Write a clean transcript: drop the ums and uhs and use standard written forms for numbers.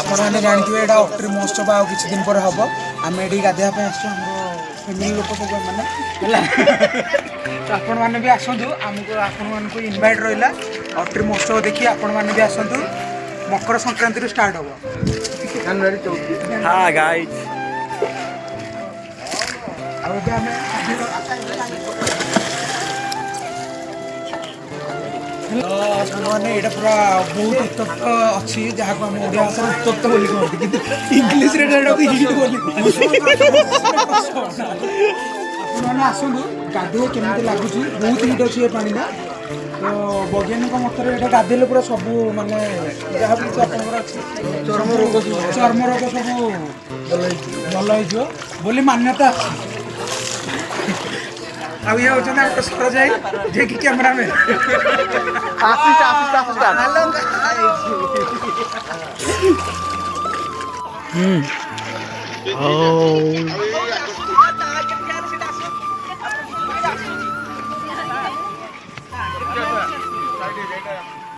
आपने जानते हैं अट्री महोत्सव आ किसी दिन पर हम आम ये गाधेवा फैमिली लोक सब मैंने आपण मैंने भी आसतु आमको आपण इनभाइट रहा अट्री महोत्सव देखिए आपण मैंने भी आसतु मकर संक्रांति स्टार्ट हम जनवरी 14। हाँ गाइस मैंने यहाँ पूरा बहुत उत्तप्त अच्छी जहाँ को आम ओडिया भाषा उत्तप्त बोली कहते कि इंग्लीश आपने आसतु गाधे केमी लगुच बहुत हिट अच्छी ये पानी तो वैज्ञानिक मत गाधेले पूरा सब मानने जहाँ भी चर्म रोग सब भल हो मान्यता आ ये होते सरोज भाई जे कि कैमरामैन Oh